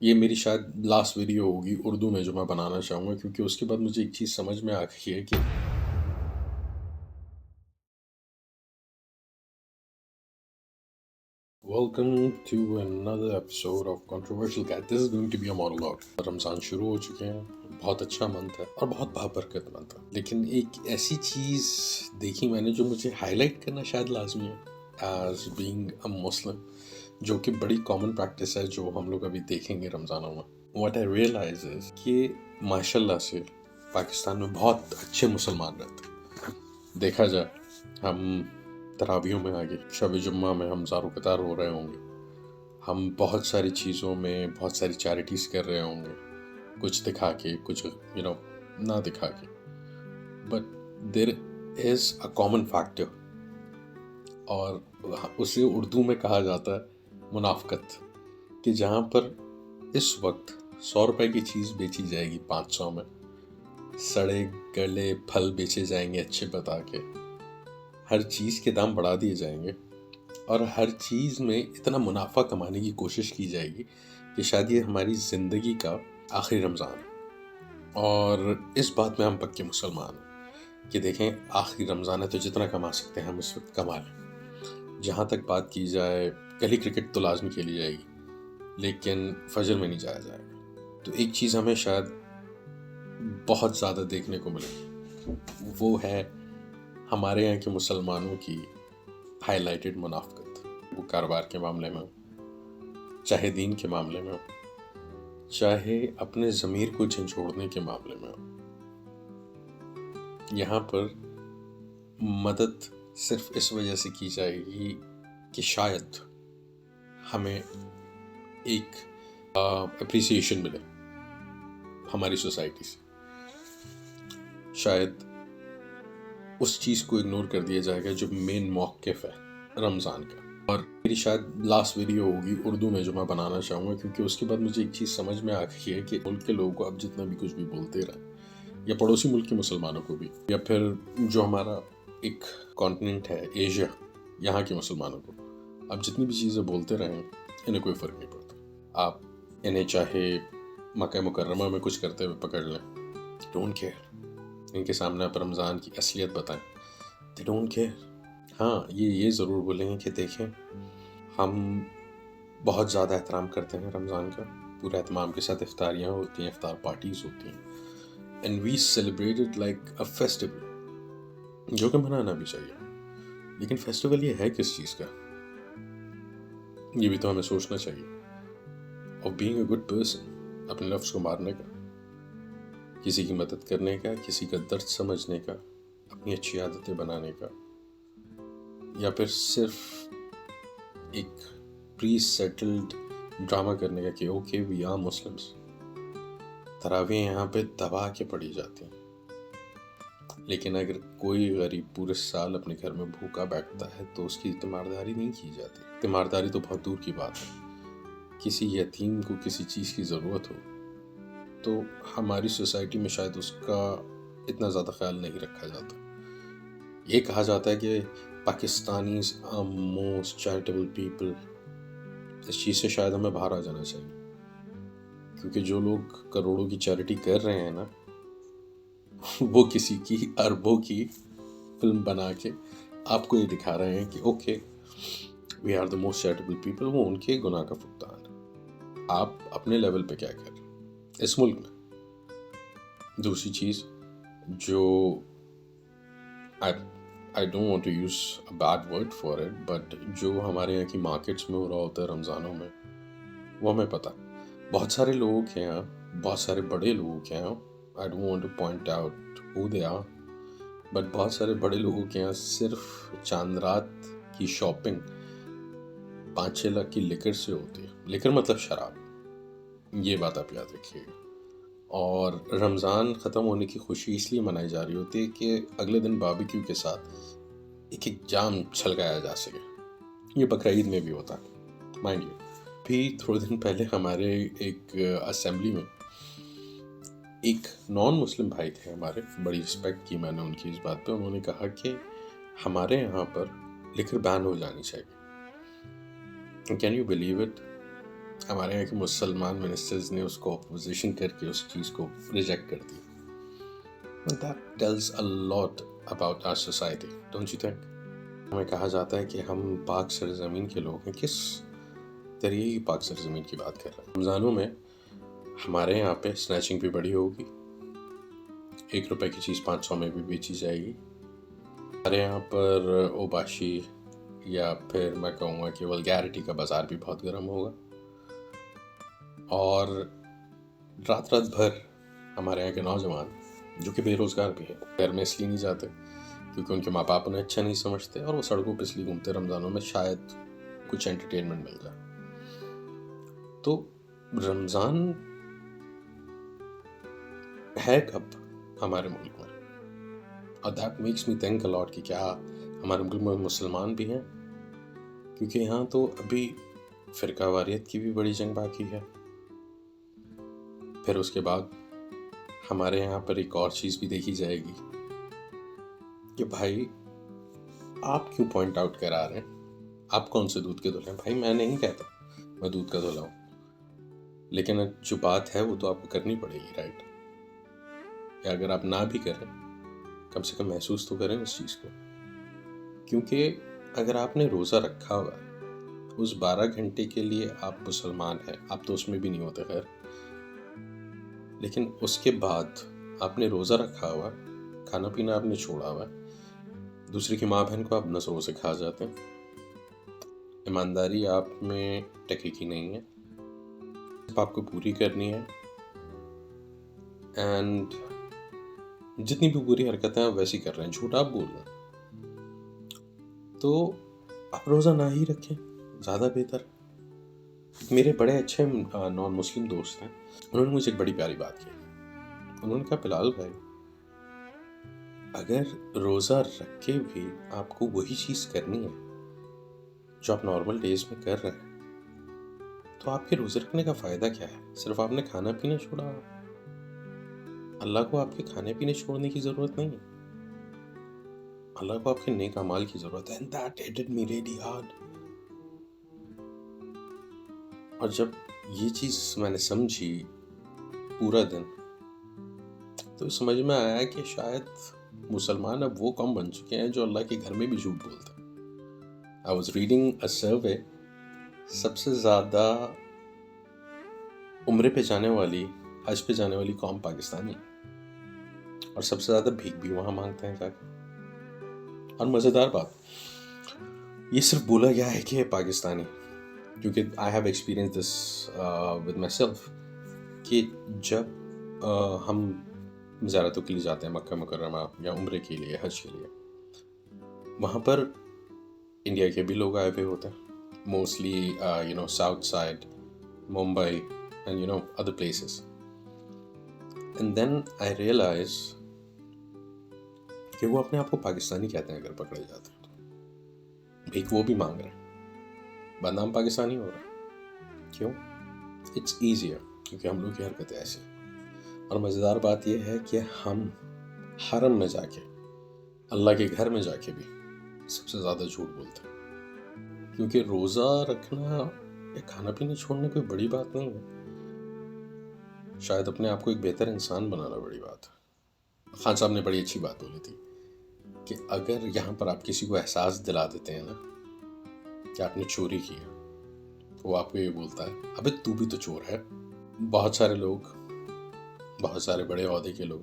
یہ میری شاید لاسٹ ویڈیو ہوگی اردو میں جو میں بنانا چاہوں گا، کیونکہ اس کے بعد مجھے ایک چیز سمجھ میں آ گئی ہے کہ welcome to another episode of Controversial Cat. This is going to be a monologue. رمضان شروع ہو چکے ہیں، بہت اچھا منتھ ہے اور بہت بابرکت منتھ ہے، لیکن ایک ایسی چیز دیکھی میں نے جو مجھے ہائی لائٹ کرنا شاید لازمی ہے ایز بینگ اے مسلم، جو کہ بڑی کامن پریکٹس ہے جو ہم لوگ ابھی دیکھیں گے رمضانوں میں. واٹ آئی ریئلائز از کہ ماشاء اللہ سے پاکستان میں بہت اچھے مسلمان رہتے ہیں. دیکھا جائے ہم تراویحوں میں آگے، شب جمعہ میں ہم زار و قطار ہو رہے ہوں گے، ہم بہت ساری چیزوں میں بہت ساری چیریٹیز کر رہے ہوں گے، کچھ دکھا کے، کچھ نہ دکھا کے. But there is a common factor, اور اسے اردو میں کہا جاتا ہے منافقت، کہ جہاں پر اس وقت 100 روپے کی چیز بیچی جائے گی 500 میں، سڑے گلے پھل بیچے جائیں گے اچھے بتا کے، ہر چیز کے دام بڑھا دیے جائیں گے، اور ہر چیز میں اتنا منافع کمانے کی کوشش کی جائے گی کہ شاید یہ ہماری زندگی کا آخری رمضان ہے. اور اس بات میں ہم پکے مسلمان ہیں کہ دیکھیں آخری رمضان ہے تو جتنا کما سکتے ہیں ہم اس وقت کما لیں. جہاں تک بات کی جائے، گلی کرکٹ تو لازمی کھیلی جائے گی لیکن فجر میں نہیں جایا جائے گا. تو ایک چیز ہمیں شاید بہت زیادہ دیکھنے کو ملے، وہ ہے ہمارے یہاں کے مسلمانوں کی ہائی لائٹڈ منافقت. وہ کاروبار کے معاملے میں ہو، چاہے دین کے معاملے میں ہو، چاہے اپنے ضمیر کو جھنجھوڑنے کے معاملے میں ہو. یہاں پر مدد صرف اس وجہ سے کی جائے گی کہ شاید ہمیں ایک اپریسیشن ملے ہماری سوسائٹی سے. شاید اس چیز کو اگنور کر دیا جائے گا جو مین موقف ہے رمضان کا. اور میری شاید لاسٹ ویڈیو ہوگی اردو میں جو میں بنانا چاہوں گا، کیونکہ اس کے بعد مجھے ایک چیز سمجھ میں آ گئی ہے کہ ملک کے لوگوں کو اب جتنا بھی کچھ بھی بولتے رہیں، یا پڑوسی ملک کے مسلمانوں کو بھی، یا پھر جو ہمارا ایک کانٹیننٹ ہے ایشیا، یہاں کے مسلمانوں کو اب جتنی بھی چیزیں بولتے رہیں انہیں کوئی فرق نہیں پڑتا. آپ انہیں چاہے مکہ مکرمہ میں کچھ کرتے ہوئے پکڑ لیں، ڈونٹ کیئر. ان کے سامنے آپ رمضان کی اصلیت بتائیں، they don't care. ہاں یہ ضرور بولیں گے کہ دیکھیں ہم بہت زیادہ احترام کرتے ہیں رمضان کا، پورے اہتمام کے ساتھ افطاریاں ہوتی ہیں، افطار پارٹیز ہوتی ہیں، and we celebrate it like a festival، جو کہ منانا بھی چاہیے. لیکن فیسٹیول یہ ہے کس چیز کا، یہ بھی تو ہمیں سوچنا چاہیے. اور being a good person، اپنے لفظ کو مارنے کا، کسی کی مدد کرنے کا، کسی کا درد سمجھنے کا، اپنی اچھی عادتیں بنانے کا، یا پھر صرف ایک پری سیٹلڈ ڈرامہ کرنے کا کہ اوکے وی آر مسلمس. تراویح یہاں پہ دبا کے پڑھی جاتی ہیں، لیکن اگر کوئی غریب پورے سال اپنے گھر میں بھوکا بیٹھتا ہے تو اس کی تیمارداری نہیں کی جاتی. تیمارداری تو بہت دور کی بات ہے. کسی یتیم کو کسی چیز کی ضرورت ہو تو ہماری سوسائٹی میں شاید اس کا اتنا زیادہ خیال نہیں رکھا جاتا. یہ کہا جاتا ہے کہ Pakistanis are most charitable people. اس چیز سے شاید ہمیں باہر آ جانا چاہیے، کیونکہ جو لوگ کروڑوں کی چیریٹی کر رہے ہیں نا، وہ کسی کی اربوں کی فلم بنا کے آپ کو یہ دکھا رہے ہیں کہ okay we are the most charitable people. وہ ان کے گناہ کا فقدان ہے. آپ اپنے لیول پہ کیا کر رہے ہیں اس ملک میں؟ دوسری چیز جو I don't want to use a bad word for it, but جو ہمارے یہاں کی مارکیٹس میں ہو رہا ہوتا ہے رمضانوں میں، وہ ہمیں پتہ. بہت سارے لوگوں کے یہاں، بہت سارے بڑے لوگوں کے یہاں، I don't want to point out who they are, but بہت سارے بڑے لوگوں کے یہاں صرف چاند رات کی شاپنگ 5-6 لاکھ کی لیکر سے ہوتی ہے. لیکر مطلب شراب. یہ بات آپ یاد رکھیے گا. اور رمضان ختم ہونے کی خوشی اس لیے منائی جا رہی ہوتی ہے کہ اگلے دن باربیکیو کے ساتھ ایک جام چھلکایا جا سکے. یہ بقرعید میں بھی ہوتا ہے مائنڈ یو. بھی تھوڑے دن پہلے ہمارے ایک اسمبلی میں ایک نان مسلم بھائی تھے ہمارے، بڑی رسپیکٹ کی میں نے ان کی اس بات پہ. انہوں نے کہا کہ ہمارے یہاں پر لیکر بین ہو جانی چاہیے. Can you believe it? ہمارے یہاں کے مسلمان منسٹرز نے اس کو اپوزیشن کر کے اس چیز کو ریجیکٹ کر دی. That tells a lot about our society, don't you think? ہمیں کہا جاتا ہے کہ ہم پاک سرزمین کے لوگ ہیں. کس طریقے کی پاک سرزمین کی بات کر رہے ہیں؟ رمضانوں میں ہمارے یہاں پہ سنیچنگ بھی بڑی ہوگی. 1 روپے کی چیز 500 میں بھی بیچی جائے گی. ہمارے یہاں پر اوباشی یا پھر میں کہوں گا کہ ولگیرٹی کا بازار بھی بہت گرم ہوگا. اور رات بھر ہمارے یہاں کے نوجوان جو کہ بے روزگار بھی ہیں گھر میں اس لیے نہیں جاتے کیونکہ ان کے ماں باپ انہیں اچھا نہیں سمجھتے اور وہ سڑکوں پہ اس لیے گھومتے رمضانوں میں شاید کچھ انٹرٹینمنٹ مل جائے. تو رمضان ہے کب ہمارے ملک میں؟ اور that makes me think a lot کہ کیا ہمارے ملک میں مسلمان بھی ہیں؟ کیونکہ یہاں تو ابھی فرقہ واریت کی بھی بڑی جنگ باقی ہے. پھر اس کے بعد ہمارے یہاں پر ایک اور چیز بھی دیکھی جائے گی کہ بھائی آپ کیوں پوائنٹ آؤٹ کرا رہے ہیں؟ آپ کون سے دودھ کے دھلے ہیں؟ بھائی میں نہیں کہتا میں دودھ کا دھلا ہوں، لیکن جو بات ہے وہ تو آپ کو کرنی پڑے گی، رائٹ؟ یا اگر آپ نہ بھی کریں کم سے کم محسوس تو کریں اس چیز کو. کیونکہ اگر آپ نے روزہ رکھا ہوا ہے اس 12 گھنٹے کے لیے آپ مسلمان ہیں، آپ تو اس میں بھی نہیں ہوتے خیر، لیکن اس کے بعد آپ نے روزہ رکھا ہوا، کھانا پینا آپ نے چھوڑا ہوا، دوسرے کی ماں بہن کو آپ نظروں سے کھا جاتے ہیں، ایمانداری آپ میں ٹکے کی نہیں ہے، آپ کو پوری کرنی ہے، اینڈ جتنی بھی بری حرکتیں آپ ویسی کر رہے ہیں، جھوٹ آپ بول رہے ہیں، تو آپ روزہ نہ ہی رکھیں، زیادہ بہتر. میرے بڑے اچھے نان مسلم دوست ہیں، انہوں نے مجھے ایک بڑی پیاری بات کی. انہوں نے کہا بلال بھائی اگر روزہ رکھ کے بھی آپ کو وہی چیز کرنی ہے جو آپ نارمل ڈیز میں کر رہے ہیں تو آپ کے روزے رکھنے کا فائدہ کیا ہے؟ صرف آپ نے کھانا پینا چھوڑا. اللہ کو آپ کے کھانے پینے چھوڑنے کی ضرورت نہیں ہے، اللہ کو آپ کے نیک اعمال کی ضرورت ہے. And that hit me really hard. اور جب یہ چیز میں نے سمجھی پورا دن تو سمجھ میں آیا کہ شاید مسلمان اب وہ قوم بن چکے ہیں جو اللہ کے گھر میں بھی جھوٹ بولتے ہیں. I was reading a survey. سب سے زیادہ عمرے پہ جانے والی، حج پہ جانے والی قوم پاکستانی، اور سب سے زیادہ بھیک بھی وہاں مانگتے ہیں جا کے. اور مزیدار بات یہ صرف بولا گیا ہے کہ پاکستانی، کیونکہ I have experienced this with myself کہ جب ہم زیارتوں کے لیے جاتے ہیں مکہ مکرمہ یا عمرے کے لیے، حج کے لیے، وہاں پر انڈیا کے بھی لوگ آئے ہوئے ہوتے ہیں، mostly south side, Mumbai and other places. And then I realise کہ وہ اپنے آپ کو پاکستانی کہتے ہیں اگر پکڑے جاتے ہیں تو. بھیک وہ بھی مانگ رہے ہیں، بدنام پاکستانی ہو رہا ہے. کیوں؟ اٹس ایزیئر، کیونکہ ہم لوگ کی حرکتیں ایسی ہیں. اور مزیدار بات یہ ہے کہ ہم حرم میں جا کے، اللہ کے گھر میں جا کے بھی سب سے زیادہ جھوٹ بولتے ہیں. کیونکہ روزہ رکھنا یا کھانا پینا چھوڑنا کوئی بڑی بات نہیں ہے، شاید اپنے آپ کو ایک بہتر انسان بنانا بڑی بات ہے. خان صاحب نے بڑی اچھی بات بولی تھی کہ اگر یہاں پر آپ کسی کو احساس دلا دیتے ہیں نا کہ آپ نے چوری کی ہے تو وہ آپ کو یہ بولتا ہے ابے تو بھی تو چور ہے. بہت سارے لوگ، بہت سارے بڑے عہدے کے لوگ،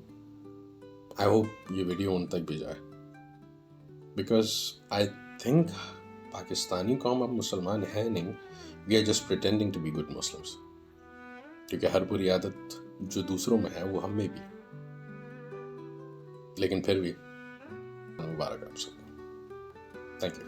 آئی ہوپ یہ ویڈیو ان تک بھی جائے، بیکاز آئی تھنک پاکستانی قوم اب مسلمان ہے نہیں، we are just pretending to be good Muslims. کیونکہ ہر بری عادت جو دوسروں میں ہے وہ ہم میں بھی، لیکن پھر بھی مبارک آپ سب کو. Thank you.